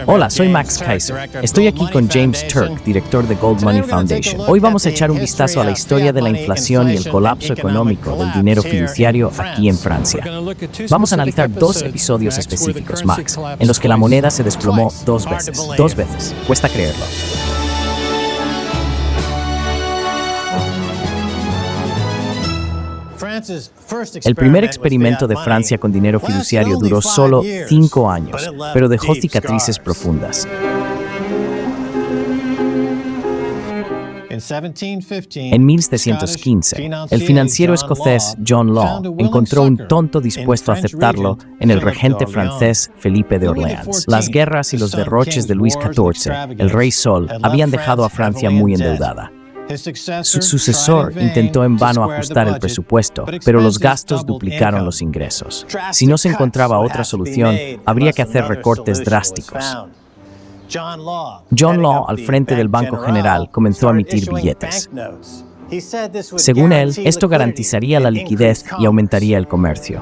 Hola, soy Max Kaiser. Estoy aquí con James Turk, director de Gold Money Foundation. Hoy vamos a echar un vistazo a la historia de la inflación y el colapso económico del dinero fiduciario aquí en Francia. Vamos a analizar dos episodios específicos, Max, en los que la moneda se desplomó dos veces. Dos veces. Cuesta creerlo. El primer experimento de Francia con dinero fiduciario duró solo 5 años, pero dejó cicatrices profundas. En 1715, el financiero escocés John Law encontró un tonto dispuesto a aceptarlo en el regente francés Felipe de Orleans. Las guerras y los derroches de Luis XIV, el Rey Sol, habían dejado a Francia muy endeudada. Su sucesor intentó en vano ajustar el presupuesto, pero los gastos duplicaron los ingresos. Si no se encontraba otra solución, habría que hacer recortes drásticos. John Law, al frente del Banco General, comenzó a emitir billetes. Según él, esto garantizaría la liquidez y aumentaría el comercio.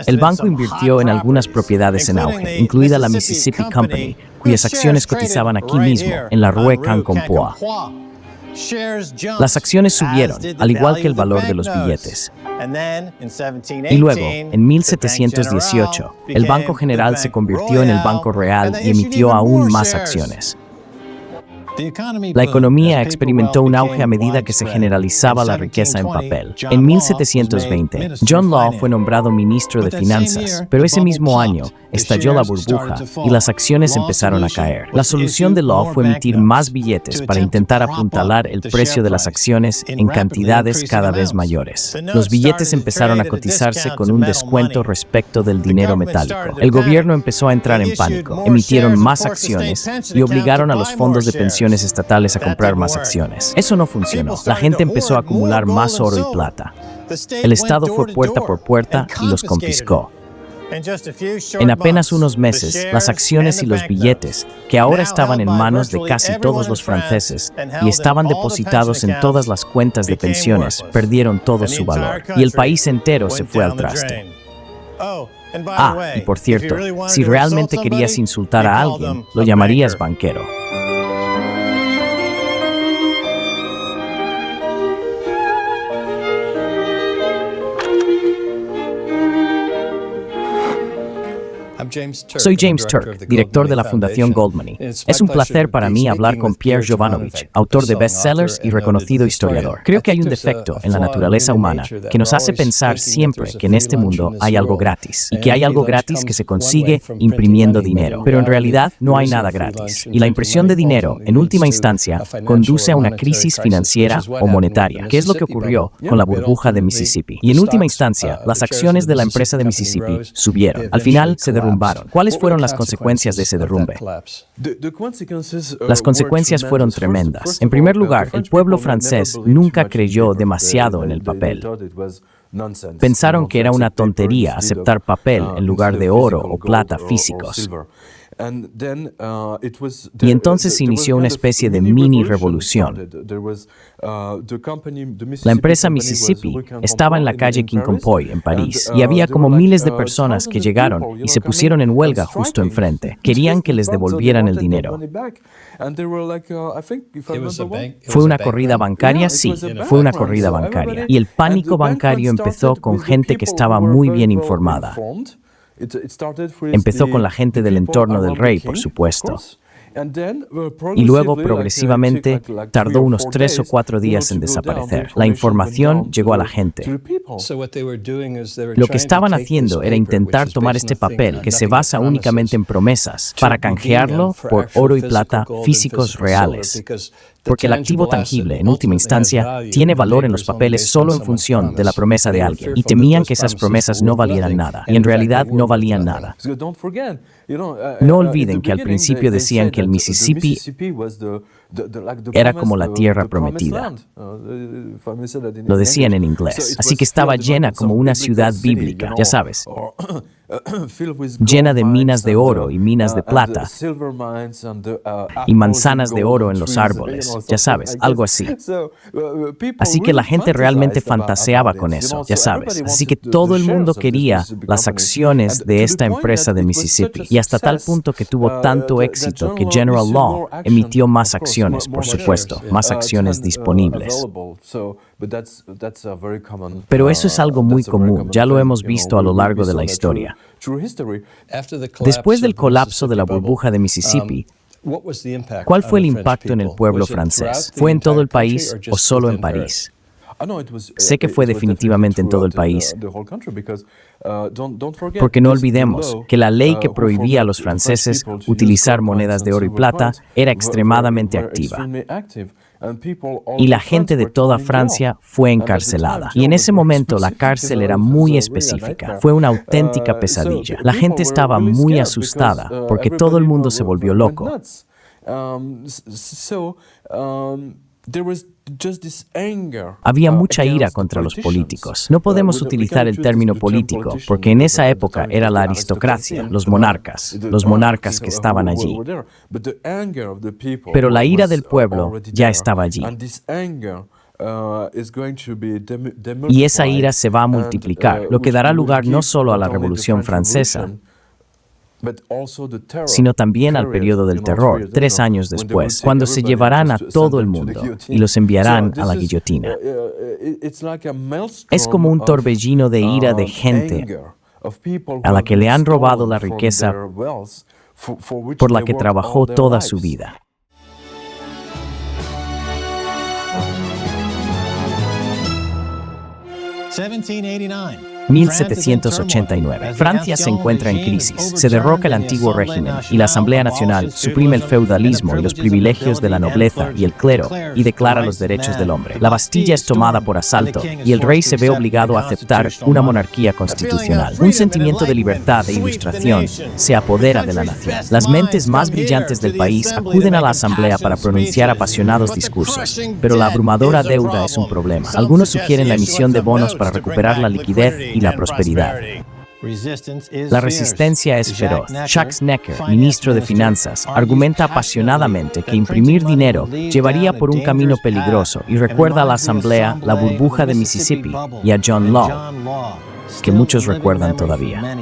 El banco invirtió en algunas propiedades en auge, incluida la Mississippi Company, cuyas acciones cotizaban aquí mismo, en la Rue Quincampoix. Las acciones subieron, al igual que el valor de los billetes. Y luego, en 1718, el Banco General se convirtió en el Banco Real y emitió aún más acciones. La economía experimentó un auge a medida que se generalizaba la riqueza en papel. En 1720, John Law fue nombrado ministro de Finanzas, pero ese mismo año estalló la burbuja y las acciones empezaron a caer. La solución de Law fue emitir más billetes para intentar apuntalar el precio de las acciones en cantidades cada vez mayores. Los billetes empezaron a cotizarse con un descuento respecto del dinero metálico. El gobierno empezó a entrar en pánico, emitieron más acciones y obligaron a los fondos de pensiones estatales a comprar más acciones. Eso no funcionó. La gente empezó a acumular más oro y plata. El Estado fue puerta por puerta y los confiscó. En apenas unos meses, las acciones y los billetes, que ahora estaban en manos de casi todos los franceses y estaban depositados en todas las cuentas de pensiones, perdieron todo su valor. Y el país entero se fue al traste. Y por cierto, si realmente querías insultar a alguien, lo llamarías banquero. Soy James Turk, director de la Fundación Gold Money. Es un placer para mí hablar con Pierre Jovanovic, autor de bestsellers y reconocido historiador. Creo que hay un defecto en la naturaleza humana que nos hace pensar siempre que en este mundo hay algo gratis, y que hay algo gratis que se consigue imprimiendo dinero. Pero en realidad no hay nada gratis, y la impresión de dinero, en última instancia, conduce a una crisis financiera o monetaria, que es lo que ocurrió con la burbuja de Mississippi. Y en última instancia, las acciones de la empresa de Mississippi subieron. Al final se derrumbaron. ¿Cuáles fueron las consecuencias de ese derrumbe? Las consecuencias fueron tremendas. En primer lugar, el pueblo francés nunca creyó demasiado en el papel. Pensaron que era una tontería aceptar papel en lugar de oro o plata físicos. Y entonces se inició una especie de mini revolución. La empresa Mississippi estaba en la calle Quincampoix, en París, y había como miles de personas que llegaron y se pusieron en huelga justo enfrente. Querían que les devolvieran el dinero. ¿Fue una corrida bancaria? Sí, fue una corrida bancaria. Y el pánico bancario empezó con gente que estaba muy bien informada. Empezó con la gente del entorno del rey, por supuesto. Y luego, progresivamente, tardó unos 3 o 4 días en desaparecer. La información llegó a la gente. Lo que estaban haciendo era intentar tomar este papel, que se basa únicamente en promesas, para canjearlo por oro y plata físicos reales. Porque el activo tangible, en última instancia, tiene valor en los papeles solo en función de la promesa de alguien. Y temían que esas promesas no valieran nada. Y en realidad no valían nada. No olviden que al principio decían que el Mississippi Era como la tierra prometida. Lo decían en inglés. Así que estaba llena como una ciudad bíblica, ya sabes. Llena de minas de oro y minas de plata y manzanas de oro en los árboles, ya sabes, algo así. Así que la gente realmente fantaseaba con eso, ya sabes. Así que todo el mundo quería las acciones de esta empresa de Mississippi y hasta tal punto que tuvo tanto éxito que General Law emitió más acciones, por supuesto, más acciones disponibles. Pero eso es algo muy común, ya lo hemos visto a lo largo de la historia. Después del colapso de la burbuja de Mississippi, ¿cuál fue el impacto en el pueblo francés? ¿Fue en todo el país o solo en París? Sé que fue definitivamente en todo el país, porque no olvidemos que la ley que prohibía a los franceses utilizar monedas de oro y plata era extremadamente activa. Y la gente de toda Francia fue encarcelada. Y en ese momento la cárcel era muy específica. Fue una auténtica pesadilla. La gente estaba muy asustada porque todo el mundo se volvió loco. Había mucha ira contra los políticos. No podemos utilizar el término político porque en esa época era la aristocracia, los monarcas que estaban allí. Pero la ira del pueblo ya estaba allí. Y esa ira se va a multiplicar, lo que dará lugar no solo a la Revolución Francesa, sino también al periodo del terror, 3 años después, cuando se llevarán a todo el mundo y los enviarán a la guillotina. Es como un torbellino de ira de gente a la que le han robado la riqueza por la que trabajó toda su vida. (1789) Francia se encuentra en crisis. Se derroca el antiguo régimen y la Asamblea Nacional suprime el feudalismo y los privilegios de la nobleza y el clero y declara los derechos del hombre. La Bastilla es tomada por asalto y el rey se ve obligado a aceptar una monarquía constitucional. Un sentimiento de libertad e ilustración se apodera de la nación. Las mentes más brillantes del país acuden a la Asamblea para pronunciar apasionados discursos, pero la abrumadora deuda es un problema. Algunos sugieren la emisión de bonos para recuperar la liquidez y la prosperidad. La resistencia es feroz. Jacques Necker, ministro de Finanzas, argumenta apasionadamente que imprimir dinero llevaría por un camino peligroso y recuerda a la Asamblea la burbuja de Mississippi y a John Law, que muchos recuerdan todavía.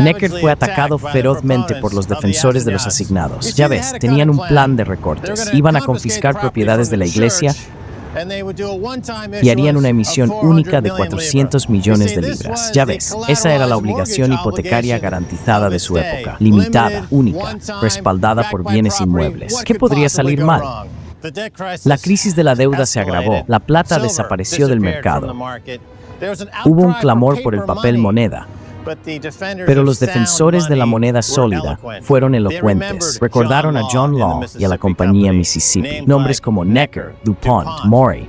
Necker fue atacado ferozmente por los defensores de los asignados. Ya ves, tenían un plan de recortes. Iban a confiscar propiedades de la iglesia y harían una emisión única de 400 millones de libras. Ya ves, esa era la obligación hipotecaria garantizada de su época, limitada, única, respaldada por bienes inmuebles. ¿Qué podría salir mal? La crisis de la deuda se agravó, la plata desapareció del mercado. Hubo un clamor por el papel moneda. Pero los defensores de la moneda sólida fueron elocuentes. Recordaron a John Law y a la compañía Mississippi. Nombres como Necker, DuPont, Maury.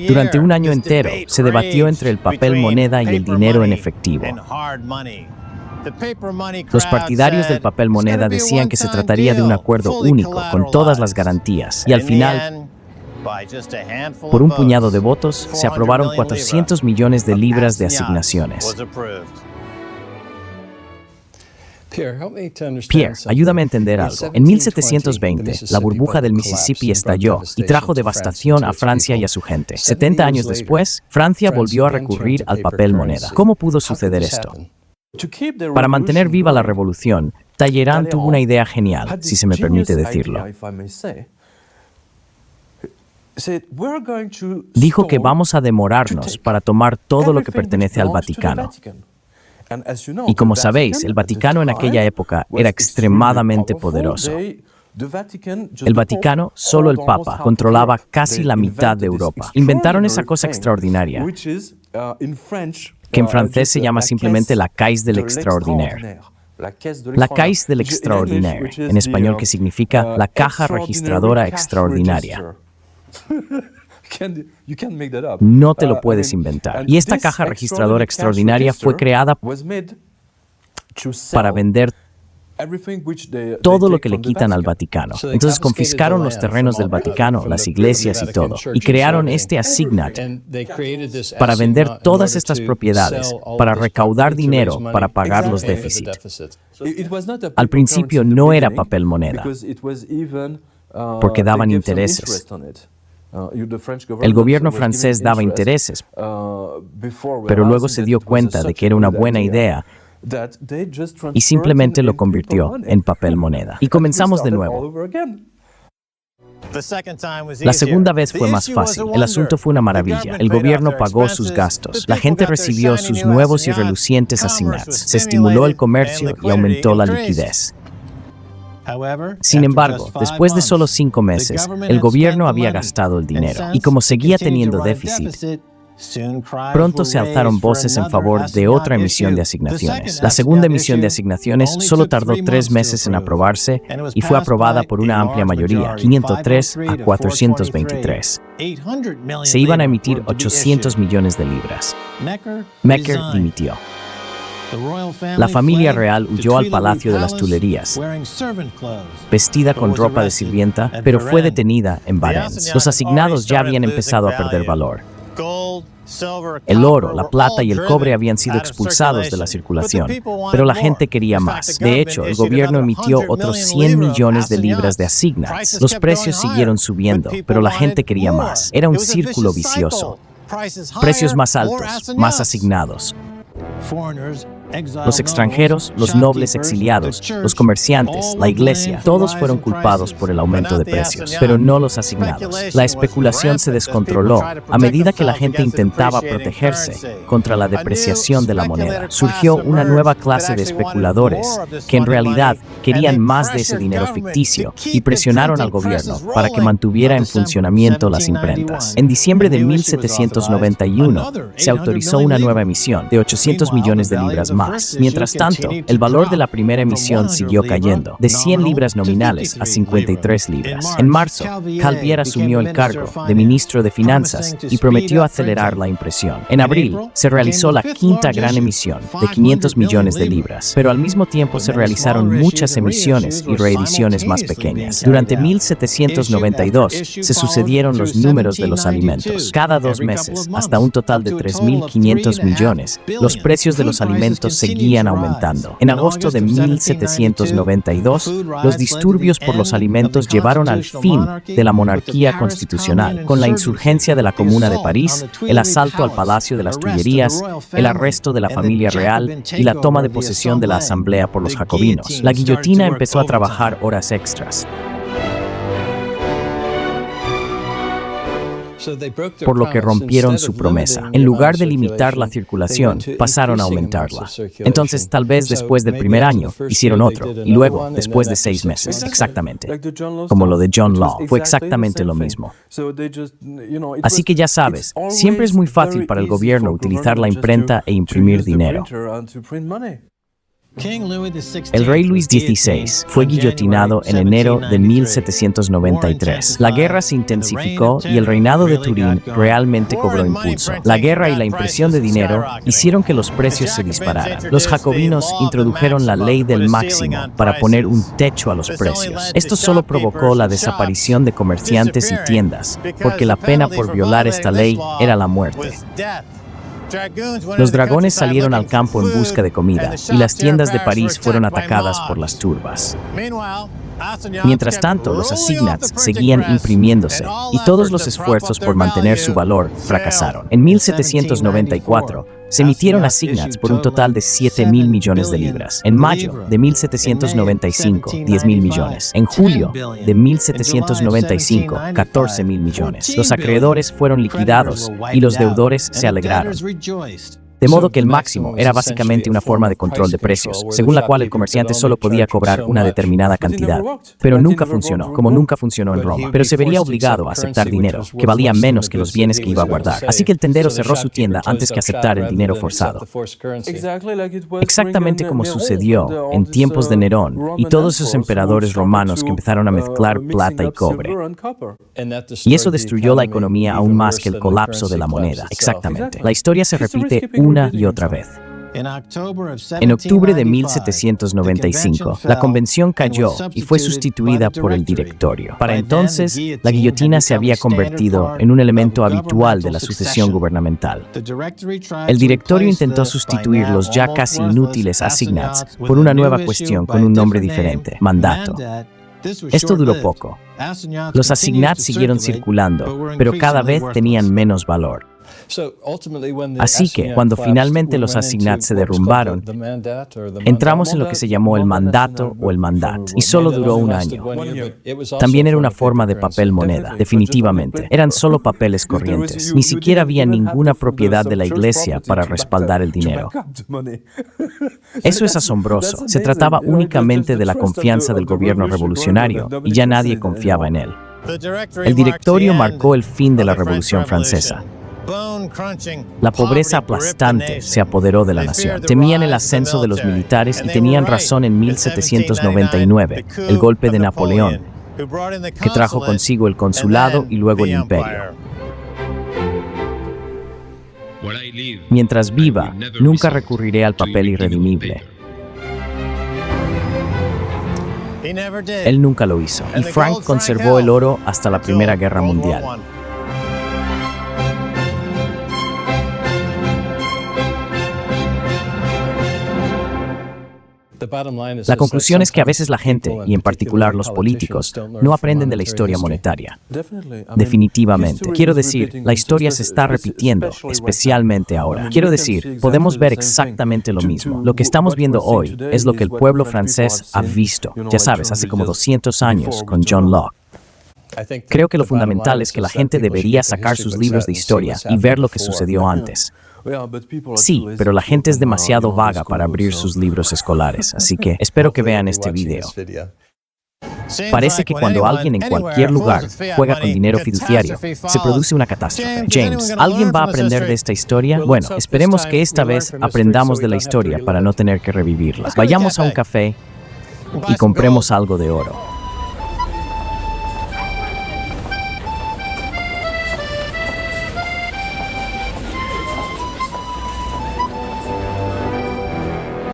Durante un año entero se debatió entre el papel moneda y el dinero en efectivo. Los partidarios del papel moneda decían que se trataría de un acuerdo único con todas las garantías. Y al final, por un puñado de votos, se aprobaron 400 millones de libras de asignaciones. Pierre, ayúdame a entender algo. En 1720, la burbuja del Mississippi estalló y trajo devastación a Francia y a su gente. 70 años después, Francia volvió a recurrir al papel moneda. ¿Cómo pudo suceder esto? Para mantener viva la revolución, Talleyrand tuvo una idea genial, si se me permite decirlo. Dijo que vamos a demorarnos para tomar todo lo que pertenece al Vaticano. Y como sabéis, el Vaticano en aquella época era extremadamente poderoso. El Vaticano, solo el Papa, controlaba casi la mitad de Europa. Inventaron esa cosa extraordinaria, que en francés se llama simplemente la Caisse de l'Extraordinaire. La Caisse de l'Extraordinaire, en español que significa la caja registradora extraordinaria. No te lo puedes inventar. Y esta caja registradora extraordinaria fue creada para vender todo lo que le quitan al Vaticano. Entonces confiscaron los terrenos del Vaticano, las iglesias y todo, y crearon este assignat para vender todas estas propiedades, para recaudar dinero para pagar los déficits. Al principio no era papel moneda, porque daban intereses. El gobierno francés daba intereses, pero luego se dio cuenta de que era una buena idea y simplemente lo convirtió en papel moneda. Y comenzamos de nuevo. La segunda vez fue más fácil. El asunto fue una maravilla. El gobierno pagó sus gastos. La gente recibió sus nuevos y relucientes asignats. Se estimuló el comercio y aumentó la liquidez. Sin embargo, después de solo 5 meses, el gobierno había gastado el dinero. Y como seguía teniendo déficit, pronto se alzaron voces en favor de otra emisión de asignaciones. La segunda emisión de asignaciones solo tardó 3 meses en aprobarse y fue aprobada por una amplia mayoría, 503 a 423. Se iban a emitir 800 millones de libras. Necker dimitió. La familia real huyó al Palacio de las Tuileries, vestida con ropa de sirvienta, pero fue detenida en Varennes. Los asignados ya habían empezado a perder valor. El oro, la plata y el cobre habían sido expulsados de la circulación, pero la gente quería más. De hecho, el gobierno emitió otros 100 millones de libras de asignats. Los precios siguieron subiendo, pero la gente quería más. Era un círculo vicioso. Precios más altos, más asignados. Los extranjeros, los nobles exiliados, los comerciantes, la iglesia, todos fueron culpados por el aumento de precios, pero no los asignados. La especulación se descontroló a medida que la gente intentaba protegerse contra la depreciación de la moneda. Surgió una nueva clase de especuladores que en realidad querían más de ese dinero ficticio y presionaron al gobierno para que mantuviera en funcionamiento las imprentas. En diciembre de 1791 se autorizó una nueva emisión de 800 millones de libras más. Mientras tanto, el valor de la primera emisión siguió cayendo, de 100 libras nominales a 53 libras. En marzo, Calvier asumió el cargo de ministro de Finanzas y prometió acelerar la impresión. En abril, se realizó la quinta gran emisión, de 500 millones de libras, pero al mismo tiempo se realizaron muchas emisiones y reediciones más pequeñas. Durante 1792, se sucedieron los números de los alimentos. Cada 2 meses, hasta un total de 3.500 millones, los precios de los alimentos seguían aumentando. En agosto de 1792, los disturbios por los alimentos llevaron al fin de la monarquía constitucional, con la insurgencia de la Comuna de París, el asalto al Palacio de las Tuileries, el arresto de la familia real y la toma de posesión de la Asamblea por los jacobinos. La guillotina empezó a trabajar horas extras, por lo que rompieron su promesa. En lugar de limitar la circulación, pasaron a aumentarla. Entonces, tal vez después del primer año, hicieron otro, y luego, después de 6 meses, exactamente. Como lo de John Law, fue exactamente lo mismo. Así que ya sabes, siempre es muy fácil para el gobierno utilizar la imprenta e imprimir dinero. El rey Luis XVI fue guillotinado en enero de 1793. La guerra se intensificó y el reinado de Turín realmente cobró impulso. La guerra y la impresión de dinero hicieron que los precios se dispararan. Los jacobinos introdujeron la ley del máximo para poner un techo a los precios. Esto solo provocó la desaparición de comerciantes y tiendas, porque la pena por violar esta ley era la muerte. Los dragones salieron al campo en busca de comida y las tiendas de París fueron atacadas por las turbas. Mientras tanto, los asignats seguían imprimiéndose y todos los esfuerzos por mantener su valor fracasaron. En 1794, se emitieron asignats por un total de 7.000 millones de libras. En mayo de 1795, 10.000 millones. En julio de 1795, 14.000 millones. Los acreedores fueron liquidados y los deudores se alegraron. De modo que el máximo era básicamente una forma de control de precios, según la cual el comerciante solo podía cobrar una determinada cantidad. Pero nunca funcionó, como nunca funcionó en Roma. Pero se vería obligado a aceptar dinero, que valía menos que los bienes que iba a guardar. Así que el tendero cerró su tienda antes que aceptar el dinero forzado. Exactamente como sucedió en tiempos de Nerón y todos esos emperadores romanos que empezaron a mezclar plata y cobre. Y eso destruyó la economía aún más que el colapso de la moneda. Exactamente. La historia se repite una y otra vez. En octubre de 1795, la convención cayó y fue sustituida por el directorio. Para entonces, la guillotina se había convertido en un elemento habitual de la sucesión gubernamental. El directorio intentó sustituir los ya casi inútiles assignats por una nueva cuestión con un nombre diferente: mandato. Esto duró poco. Los assignats siguieron circulando, pero cada vez tenían menos valor. Así que, cuando finalmente los assignats se derrumbaron, entramos en lo que se llamó el mandato o el mandat, y solo duró un año. También era una forma de papel moneda, definitivamente. Eran solo papeles corrientes. Ni siquiera había ninguna propiedad de la iglesia para respaldar el dinero. Eso es asombroso. Se trataba únicamente de la confianza del gobierno revolucionario, y ya nadie confiaba en él. El directorio marcó el fin de la Revolución Francesa. La pobreza aplastante se apoderó de la nación. Temían el ascenso de los militares y tenían razón en 1799, el golpe de Napoleón, que trajo consigo el consulado y luego el imperio. Mientras viva, nunca recurriré al papel irredimible. Él nunca lo hizo, y Frank conservó el oro hasta la Primera Guerra Mundial. La conclusión es que a veces la gente, y en particular los políticos, no aprenden de la historia monetaria. Definitivamente. Quiero decir, la historia se está repitiendo, especialmente ahora. Quiero decir, podemos ver exactamente lo mismo. Lo que estamos viendo hoy es lo que el pueblo francés ha visto, ya sabes, hace como 200 años con John Locke. Creo que lo fundamental es que la gente debería sacar sus libros de historia y ver lo que sucedió antes. Sí, pero la gente es demasiado vaga para abrir sus libros escolares, así que espero que vean este video. Parece que cuando alguien en cualquier lugar juega con dinero fiduciario, se produce una catástrofe. James, ¿alguien va a aprender de esta historia? Bueno, esperemos que esta vez aprendamos de la historia para no tener que revivirla. Vayamos a un café y compremos algo de oro.